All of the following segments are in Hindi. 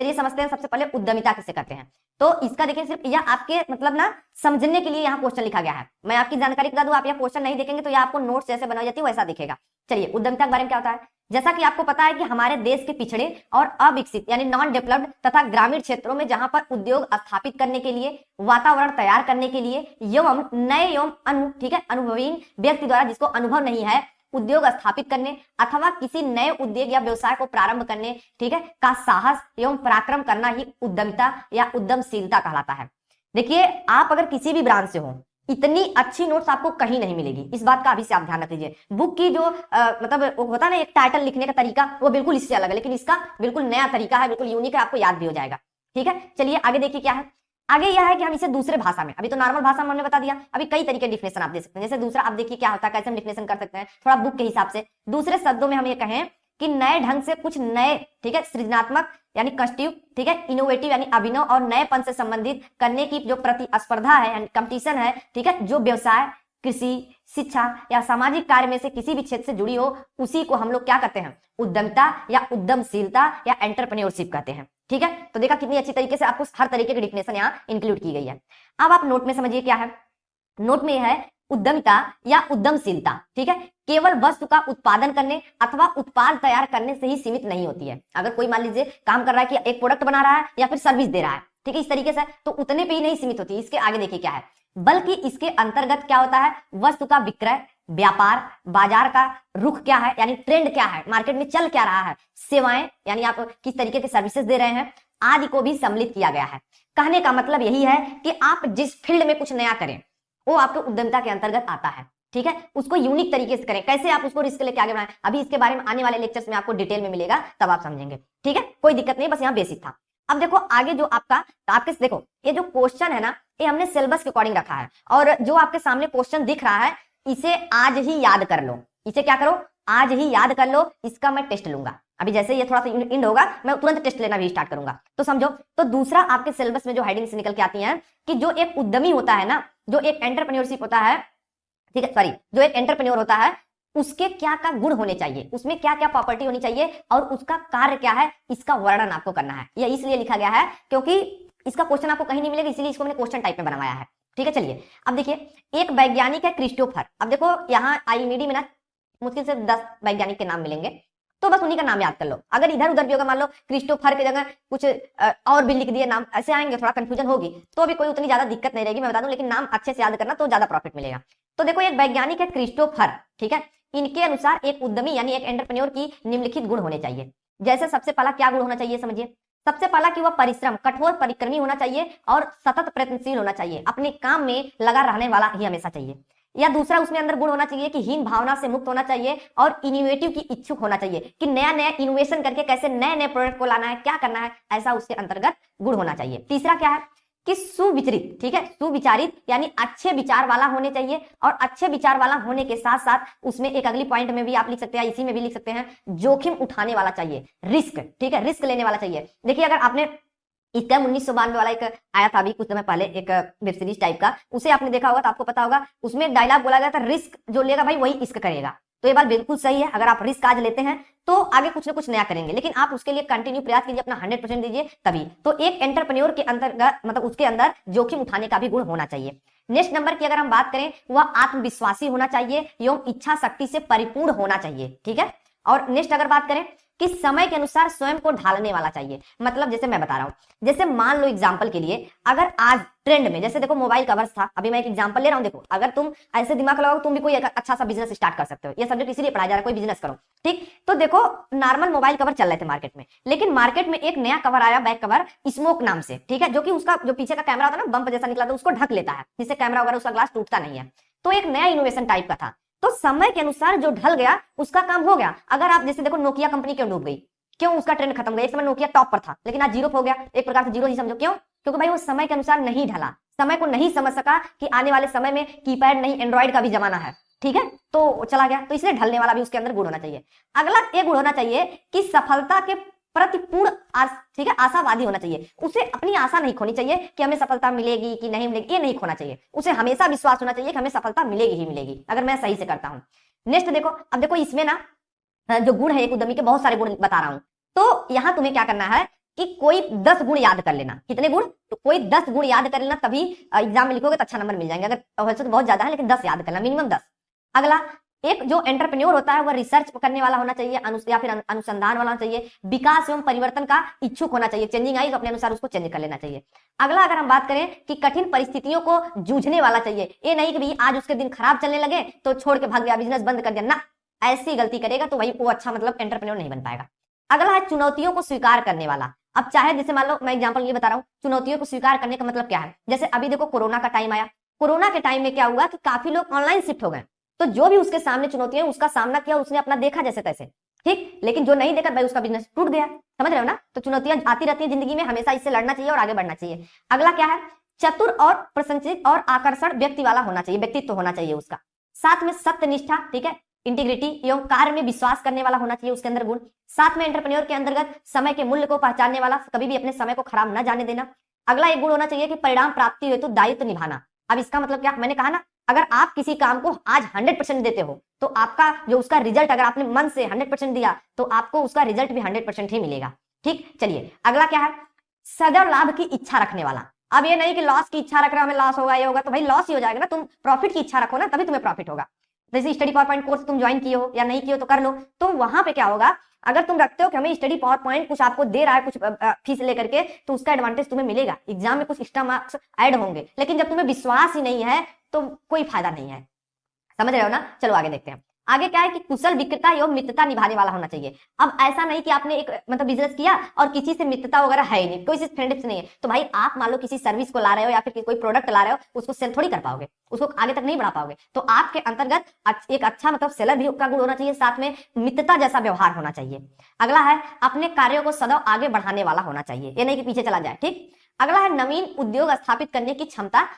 चलिए समझते हैं सबसे पहले उद्यमिता किसे कहते हैं। तो इसका देखिए सिर्फ यह आपके मतलब ना समझने के लिए यहाँ क्वेश्चन लिखा गया है। मैं आपकी जानकारी बता दूं, आप यह क्वेश्चन नहीं देखेंगे तो यह आपको नोट्स जैसे बनाई जाती है वैसा दिखेगा। चलिए उद्यमिता के बारे में क्या होता है। जैसा कि आपको पता है कि हमारे देश के पिछड़े और अविकसित यानी नॉन डेवलप्ड तथा ग्रामीण क्षेत्रों में जहां पर उद्योग स्थापित करने के लिए, वातावरण तैयार करने के लिए एवं नए एवं ठीक है अनुभवीन व्यक्ति द्वारा जिसको अनुभव नहीं है उद्योग स्थापित करने अथवा किसी नए उद्योग या व्यवसाय को प्रारंभ करने ठीक है का साहस एवं पराक्रम करना ही उद्यमिता या उद्यमशीलता कहलाता है। देखिए आप अगर किसी भी ब्रांच से हो, इतनी अच्छी नोट्स आपको कहीं नहीं मिलेगी, इस बात का अभी से आप ध्यान रख लीजिए। बुक की जो मतलब होता है ना एक टाइटल लिखने का तरीका, वो बिल्कुल इससे अलग है, लेकिन इसका बिल्कुल नया तरीका है, बिल्कुल यूनिक है, आपको याद भी हो जाएगा। ठीक है, चलिए आगे देखिए क्या है। आगे यह है कि हम इसे दूसरे भाषा में, अभी तो नॉर्मल भाषा में हमने बता दिया, अभी कई तरीके डिफिनेशन आप दे सकते हैं। जैसे दूसरा आप देखिए क्या होता है, कैसे हम डिफिनेशन कर सकते हैं थोड़ा बुक के हिसाब से। दूसरे शब्दों में हम ये कहें कि नए ढंग से कुछ नए ठीक है सृजनात्मक यानी कंस्ट्रक्टिव ठीक है इनोवेटिव यानी अभिनव और नएपन से संबंधित करने की जो प्रतिस्पर्धा है यानी कंपटीशन है ठीक है, जो व्यवसाय, कृषि, शिक्षा या सामाजिक कार्य में से किसी भी क्षेत्र से जुड़ी हो, उसी को हम लोग क्या कहते हैं, उद्यमिता या उद्यमशीलता या एंटरप्रेन्योरशिप कहते हैं। ठीक है, तो देखा कितनी अच्छी तरीके से आपको हर तरीके की डिफिनेशन यहाँ इंक्लूड की गई है। अब आप नोट में समझिए क्या है। नोट में है उद्यमिता या उद्यमशीलता ठीक है केवल वस्तु का उत्पादन करने अथवा उत्पाद तैयार करने से ही सीमित नहीं होती है। अगर कोई मान लीजिए काम कर रहा है कि एक प्रोडक्ट बना रहा है या फिर सर्विस दे रहा है ठीक है, इस तरीके से तो उतने पे ही नहीं सीमित होती। इसके आगे देखिए क्या है, बल्कि इसके अंतर्गत क्या होता है, वस्तु का विक्रय, व्यापार, बाजार का रुख क्या है यानी ट्रेंड क्या है, मार्केट में चल क्या रहा है, सेवाएं यानी आप किस तरीके के सर्विसेज दे रहे हैं आदि को भी सम्मिलित किया गया है। कहने का मतलब यही है कि आप जिस फील्ड में कुछ नया करें वो आपके उद्यमिता के अंतर्गत आता है। ठीक है, उसको यूनिक तरीके से करें, कैसे आप उसको रिस्क लेके आगे बढ़ाएं, अभी इसके बारे में आने वाले लेक्चर्स में आपको डिटेल में मिलेगा, तब आप समझेंगे। ठीक है, कोई दिक्कत नहीं, बस यहाँ बेसिक था। अब देखो आगे जो आपके देखो ये जो क्वेश्चन है ना, ये हमने सिलेबस के अकॉर्डिंग रखा है, और जो आपके सामने क्वेश्चन दिख रहा है इसे आज ही याद कर लो। इसे क्या करो, आज ही याद कर लो। इसका मैं टेस्ट लूंगा अभी, जैसे ये थोड़ा सा इंड होगा मैं तुरंत टेस्ट लेना भी स्टार्ट करूंगा। तो समझो, तो दूसरा आपके सिलेबस में जो हेडिंग्स निकल के आती हैं कि जो एक उद्यमी होता है ना, जो एक एंटरप्रेन्योरशिप होता है ठीक है, सॉरी जो एक एंटरप्रेन्योर होता है उसके क्या क्या गुण होने चाहिए, उसमें क्या क्या प्रॉपर्टी होनी चाहिए और उसका कार्य क्या है, इसका वर्णन आपको करना है। यह इसलिए लिखा गया है क्योंकि इसका क्वेश्चन आपको कहीं नहीं मिलेगा, इसलिए इसको मैंने क्वेश्चन टाइप में बनाया है। ठीक है, चलिए अब देखिए एक वैज्ञानिक है क्रिस्टोफर। अब देखो यहाँ आईएमडी में ना मुश्किल से 10 वैज्ञानिक के नाम मिलेंगे, तो बस उन्हीं का नाम याद कर लो। अगर इधर उधर भी होगा, मान लो क्रिस्टोफर की जगह कुछ और भी लिख दिए नाम, ऐसे आएंगे थोड़ा कंफ्यूजन होगी, तो अभी कोई उतनी ज्यादा दिक्कत नहीं रहेगी, मैं बता दूं, लेकिन नाम अच्छे से याद करना तो ज्यादा प्रॉफिट मिलेगा। तो देखो एक वैज्ञानिक है क्रिस्टोफर ठीक है, इनके अनुसार एक उद्यमी यानी एक एंटरप्रेन्योर की निम्नलिखित गुण होने चाहिए। जैसे सबसे पहला क्या गुण होना चाहिए समझिए, सबसे पहला कि वह परिश्रम, कठोर परिश्रमी होना चाहिए और सतत प्रयत्नशील होना चाहिए, अपने काम में लगा रहने वाला ही हमेशा चाहिए। या दूसरा उसमें अंदर गुण होना चाहिए कि हीन भावना से मुक्त होना चाहिए और इनोवेटिव की इच्छुक होना चाहिए, कि नया नया इनोवेशन करके कैसे नए नए प्रोडक्ट को लाना है, क्या करना है, ऐसा उसके अंतर्गत गुण होना चाहिए। तीसरा क्या है कि सुविचरित ठीक है, सुविचारित यानी अच्छे विचार वाला होने चाहिए, और अच्छे विचार वाला होने के साथ साथ उसमें एक अगली पॉइंट में भी आप लिख सकते हैं, इसी में भी लिख सकते हैं, जोखिम उठाने वाला चाहिए, रिस्क ठीक है, रिस्क लेने वाला चाहिए। देखिए अगर आपने इसका 1992 वाला एक आया था अभी कुछ समय पहले, एक वेब सीरीज टाइप का, उसे आपने देखा होगा तो आपको पता होगा, उसमें एक डायलॉग बोला गया था, रिस्क जो लेगा भाई वही इश्क करेगा। तो ये बात बिल्कुल सही है, अगर आप रिस्क आज लेते हैं तो आगे कुछ ना कुछ नया करेंगे, लेकिन आप उसके लिए कंटिन्यू प्रयास कीजिए, अपना 100% दीजिए तभी। तो एक एंटरप्रेन्योर के अंतर्गत मतलब उसके अंदर जोखिम उठाने का भी गुण होना चाहिए। नेक्स्ट नंबर की अगर हम बात करें, वह आत्मविश्वासी होना चाहिए एवं इच्छा शक्ति से परिपूर्ण होना चाहिए। ठीक है, और नेक्स्ट अगर बात करें कि समय के अनुसार स्वयं को ढालने वाला चाहिए। मतलब जैसे मैं बता रहा हूं, जैसे मान लो एग्जांपल के लिए, अगर आज ट्रेंड में जैसे देखो मोबाइल कवर्स था, अभी मैं एक एग्जांपल ले रहा हूं, देखो अगर तुम ऐसे दिमाग लगाओ तुम भी कोई अच्छा सा बिजनेस स्टार्ट कर सकते हो। ये सब्जेक्ट इसीलिए पढ़ाया जा रहा है, कोई बिजनेस करो ठीक। तो देखो नॉर्मल मोबाइल कवर चल रहे थे मार्केट में, लेकिन मार्केट में एक नया कवर आया, बैक कवर स्मोक नाम से ठीक है, जो कि उसका जो पीछे का कैमरा होता है ना, बम्प जैसा निकला था, उसको ढक लेता है, जिससे कैमरा वगैरह उसका ग्लास टूटता नहीं है। तो एक नया इनोवेशन टाइप का था, तो समय के अनुसार जो ढल गया उसका काम हो गया। अगर आप जैसे देखो नोकिया कंपनी क्यों डूब गई, क्यों उसका ट्रेंड खत्म गया, एक समय नोकिया टॉप पर था लेकिन आज जीरो हो गया, एक प्रकार से जीरो ही समझो। क्यों? क्योंकि भाई वो समय के अनुसार नहीं ढला, समय को नहीं समझ सका कि आने वाले समय में कीपैड नहीं एंड्रॉइड का भी जमाना है। ठीक है, तो चला गया, तो इसलिए ढलने वाला भी उसके अंदर गुण होना चाहिए। अगला एक गुण होना चाहिए कि सफलता के प्रति पूर्ण ठीक है आशावादी होना चाहिए। उसे अपनी आशा नहीं खोनी चाहिए कि हमें सफलता मिलेगी कि नहीं मिलेगी, ये नहीं खोना चाहिए। उसे हमेशा विश्वास होना चाहिए कि हमें सफलता मिलेगी ही मिलेगी अगर मैं सही से करता हूं। नेक्स्ट देखो, अब देखो इसमें ना जो गुण है एक उद्यमी के, बहुत सारे गुण बता रहा हूं, तो यहां तुम्हें क्या करना है कि कोई 10 गुण याद कर लेना। कितने गुण? तो कोई 10 गुण याद कर लेना, तभी एग्जाम में लिखोगे तो अच्छा नंबर मिल जाएंगे। अगर वैसे तो बहुत ज्यादा है, लेकिन 10 याद करना, मिनिमम 10। अगला, एक जो एंटरप्रेन्योर होता है वह रिसर्च करने वाला होना चाहिए, या फिर अनुसंधान वाला होना चाहिए, विकास एवं परिवर्तन का इच्छुक होना चाहिए। चेंजिंग आई तो अपने अनुसार उसको चेंज कर लेना चाहिए। अगला, अगर हम बात करें कि कठिन परिस्थितियों को जूझने वाला चाहिए। ये नहीं कि भाई आज उसके दिन खराब चलने लगे तो छोड़ के भाग गया, बिजनेस बंद कर दिया ना, ऐसी गलती करेगा तो भाई वो अच्छा मतलब एंटरप्रेन्योर नहीं बन पाएगा। अगला है चुनौतियों को स्वीकार करने वाला। अब चाहे जैसे मान लो मैं एग्जांपल ये बता रहा हूँ, चुनौतियों को स्वीकार करने का मतलब क्या है। जैसे अभी देखो कोरोना का टाइम आया, कोरोना के टाइम में क्या हुआ कि काफी लोग ऑनलाइन शिफ्ट हो गए, तो जो भी उसके सामने चुनौतियां उसका सामना किया, उसने अपना देखा जैसे तैसे, ठीक। लेकिन जो नहीं देखा भाई उसका बिजनेस टूट गया, समझ रहे हो ना। तो चुनौतियां आती रहती है जिंदगी में, हमेशा इससे लड़ना चाहिए और आगे बढ़ना चाहिए। अगला क्या है, चतुर और प्रसंचित और आकर्षण व्यक्ति वाला होना चाहिए, व्यक्तित्व होना चाहिए उसका। साथ में सत्यनिष्ठा, ठीक है, इंटीग्रिटी एवं कार्य में विश्वास करने वाला होना चाहिए उसके अंदर गुण। साथ में एंटरप्रेन्योर के अंतर्गत समय के मूल्य को पहचानने वाला, कभी भी अपने समय को खराब न जाने देना। अगला एक गुण होना चाहिए कि परिणाम प्राप्ति हेतु दायित्व निभाना। अब इसका मतलब क्या, मैंने कहा ना, अगर आप किसी काम को आज 100% देते हो तो आपका जो उसका रिजल्ट, अगर आपने मन से 100% दिया तो आपको उसका रिजल्ट भी 100% ही मिलेगा, ठीक। चलिए अगला क्या है, सदैव लाभ की इच्छा रखने वाला। अब ये नहीं कि लॉस की इच्छा रख रहा हमें लॉस होगा, ये होगा, तो भाई लॉस ही हो जाएगा ना। तुम प्रॉफिट की इच्छा रखो ना, तभी तुम्हें प्रॉफिट होगा। जैसे स्टडी पावर पॉइंट कोर्स तुम ज्वाइन किए हो या नहीं किए हो तो कर लो, तो वहां पे क्या होगा, अगर तुम रखते हो कि हमें स्टडी पावर पॉइंट कुछ आपको दे रहा है, कुछ फीस लेकर के, तो उसका एडवांटेज तुम्हें मिलेगा, एग्जाम में कुछ एक्स्ट्रा मार्क्स ऐड होंगे। लेकिन जब तुम्हें विश्वास ही नहीं है तो कोई फायदा नहीं है, समझ रहे हो ना। चलो आगे देखते हैं। आगे क्या है कि कुशल विक्रेता एवं मित्रता निभाने वाला होना चाहिए। अब ऐसा नहीं कि आपने एक मतलब बिजनेस किया और किसी से मित्रता वगैरह है ही नहीं, कोई फ्रेंडशिप नहीं है, तो भाई आप मान लो किसी सर्विस को ला रहे हो या फिर कोई प्रोडक्ट ला रहे हो, उसको सेल थोड़ी कर पाओगे, उसको आगे तक नहीं बढ़ा पाओगे। तो आपके अंतर्गत एक अच्छा मतलब सेलर भी का गुण होना चाहिए, साथ में मित्रता जैसा व्यवहार होना चाहिए। अगला है अपने कार्यों को सदैव आगे बढ़ाने वाला होना चाहिए, ये नहीं कि पीछे चला जाए, ठीक। अगला है नवीन उद्योग स्थापित करने की क्षमता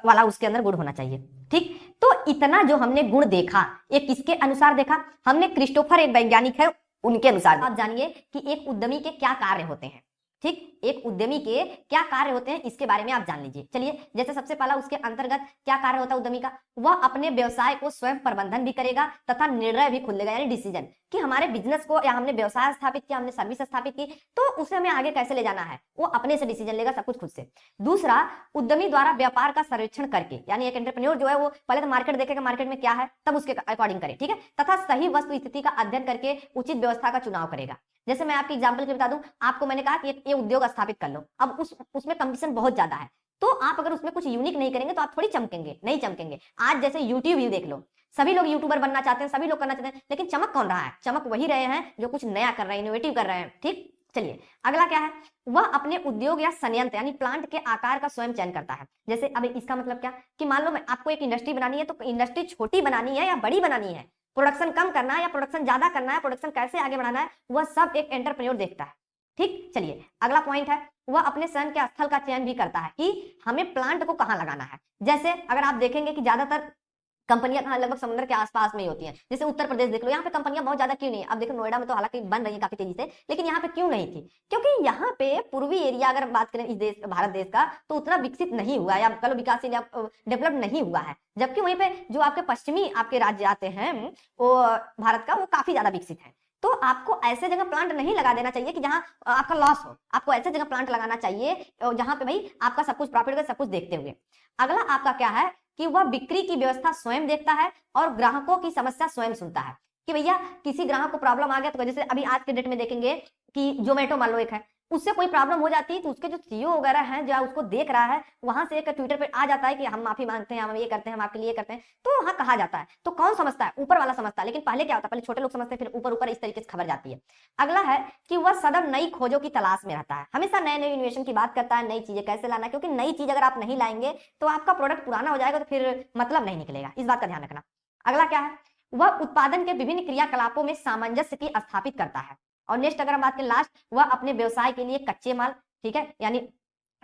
वाला उसके अंदर गुण होना चाहिए, ठीक। तो इतना जो हमने गुण देखा, ये किसके अनुसार देखा हमने, क्रिस्टोफर एक वैज्ञानिक है उनके अनुसार। आप जानिए कि एक उद्यमी के क्या कार्य होते हैं, ठीक। एक उद्यमी के क्या कार्य होते हैं इसके बारे में आप जान लीजिए। चलिए, जैसे सबसे पहला उसके अंतर्गत क्या कार्य होता है उद्यमी का, वह अपने व्यवसाय को स्वयं प्रबंधन भी करेगा तथा निर्णय भी खुद लेगा, यानी डिसीजन, कि हमारे बिजनेस को या हमने व्यवसाय स्थापित किया, हमने सर्विस स्थापित की, तो उसे हमें आगे कैसे ले जाना है, वो अपने से डिसीजन लेगा, सब कुछ खुद से। दूसरा, उद्यमी द्वारा व्यापार का सर्वेक्षण करके, यानी एक एंटरप्रेन्योर जो है वो पहले तो मार्केट देखेगा, मार्केट में क्या है, तब उसके अकॉर्डिंग करे, ठीक है, तथा सही वस्तु स्थिति का अध्ययन करके उचित व्यवस्था का चुनाव करेगा। जैसे मैं आपकी एग्जांपल के बता दूं, आपको मैंने कहा कि ये उद्योग स्थापित कर लो, अब उसमें कंपटीशन बहुत ज्यादा है, तो आप अगर उसमें कुछ यूनिक नहीं करेंगे तो आप थोड़ी चमकेंगे, नहीं चमकेंगे। आज जैसे यूट्यूब ही देख लो, सभी लोग यूट्यूबर बनना चाहते हैं, सभी लोग करना चाहते हैं, लेकिन चमक कौन रहा है, चमक वही रहे हैं जो कुछ नया कर रहे हैं, इनोवेटिव कर रहे हैं, ठीक। चलिए अगला क्या है, वह अपने उद्योग या संयंत्र यानी प्लांट के आकार का स्वयं चयन करता है। जैसे अब इसका मतलब क्या कि मान लो मैं आपको एक इंडस्ट्री बनानी है, तो इंडस्ट्री छोटी बनानी है या बड़ी बनानी है, प्रोडक्शन कम करना है या प्रोडक्शन ज्यादा करना है, प्रोडक्शन कैसे आगे बढ़ाना है, वह सब एक एंटरप्रेन्योर देखता है, ठीक। चलिए अगला पॉइंट है, वह अपने शहर के स्थल का चयन भी करता है कि हमें प्लांट को कहाँ लगाना है। जैसे अगर आप देखेंगे कि ज्यादातर कंपनियां कहाँ, लगभग समुद्र के आसपास में ही होती हैं। जैसे उत्तर प्रदेश देख लो, यहाँ पे कंपनियां बहुत ज्यादा क्यों नहीं है। अब देखो नोएडा में तो हालांकि बन रही है काफी तेजी से, लेकिन यहाँ पे क्यों नहीं थी, क्योंकि यहाँ पे पूर्वी एरिया अगर बात करें इस देश भारत देश का, तो उतना विकसित नहीं हुआ या कल विकासशील या डेवलप नहीं हुआ है। जबकि वहीं पे जो आपके पश्चिमी आपके राज्य आते हैं वो भारत का, वो काफी ज्यादा विकसित है। तो आपको ऐसे जगह प्लांट नहीं लगा देना चाहिए कि जहां आपका लॉस हो, आपको ऐसे जगह प्लांट लगाना चाहिए जहां पे भाई आपका सब कुछ प्रॉफिट हो, सब कुछ देखते हुए। अगला आपका क्या है कि वह बिक्री की व्यवस्था स्वयं देखता है और ग्राहकों की समस्या स्वयं सुनता है। कि भैया किसी ग्राहक को प्रॉब्लम आ गया, तो जैसे अभी आज के डेट में देखेंगे कि जोमेटो मान लो एक है, उससे कोई प्रॉब्लम हो जाती है तो उसके जो सीईओ वगैरह हैं जो उसको देख रहा है, वहां से एक ट्विटर पे आ जाता है कि हम माफी मांगते हैं, हम ये करते हैं, हम आपके लिए करते हैं, तो वहां कहा जाता है। तो कौन समझता है, ऊपर वाला समझता है। लेकिन पहले क्या होता है, पहले छोटे लोग समझते हैं, फिर ऊपर ऊपर इस तरीके से खबर जाती है। अगला है कि वह सदैव नई खोजों की तलाश में रहता है, हमेशा नए नए इनोवेशन की बात करता है, नई चीजें कैसे लाना है, क्योंकि नई चीज अगर आप नहीं लाएंगे तो आपका प्रोडक्ट पुराना हो जाएगा, तो फिर मतलब नहीं निकलेगा, इस बात का ध्यान रखना। अगला क्या है, वह उत्पादन के विभिन्न क्रियाकलापों में सामंजस्य की स्थापित करता है। और नेक्स्ट अगर हम बात करें लास्ट, वह अपने व्यवसाय के लिए कच्चे माल, ठीक है, यानी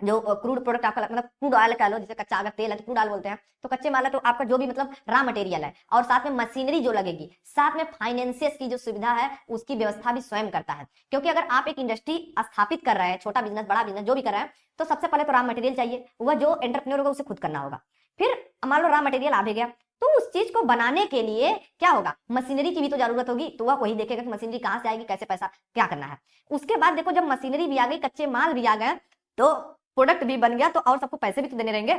जो क्रूड प्रोडक्ट आपका मतलब क्रूड ऑयल कह लो, जैसे कच्चा अगर तेल है तो क्रूड ऑयल बोलते हैं, तो कच्चे माल है तो आपका जो भी मतलब रॉ मटेरियल है, और साथ में मशीनरी जो लगेगी, साथ में फाइनेंसियस की जो सुविधा है उसकी व्यवस्था भी स्वयं करता है। क्योंकि अगर आप एक इंडस्ट्री स्थापित कर रहे हैं, छोटा बिजनेस बड़ा बिजनेस जो भी कर रहे हैं, तो सबसे पहले तो रॉ मटेरियल चाहिए, वह जो एंटरप्रेन्योर होगा उसे खुद करना होगा। फिर मान लो रॉ मटेरियल आ भी गया, तो उस चीज को बनाने के लिए क्या होगा, मशीनरी की भी तो जरूरत होगी, तो वह वही देखेगा कि मशीनरी कहां से आएगी, कैसे पैसा क्या करना है। उसके बाद देखो जब मशीनरी भी आ गई, कच्चे माल भी आ गए, तो प्रोडक्ट भी बन गया, तो और सबको पैसे भी तो देने रहेंगे।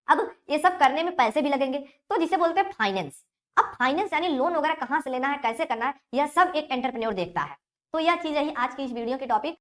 अब ये सब करने में पैसे भी लगेंगे, तो जिसे बोलते हैं फाइनेंस। अब फाइनेंस यानी लोन वगैरह कहां से लेना है, कैसे करना है, यह सब एक एंटरप्रेन्योर देखता है। तो यह चीज है आज की इस वीडियो की टॉपिक।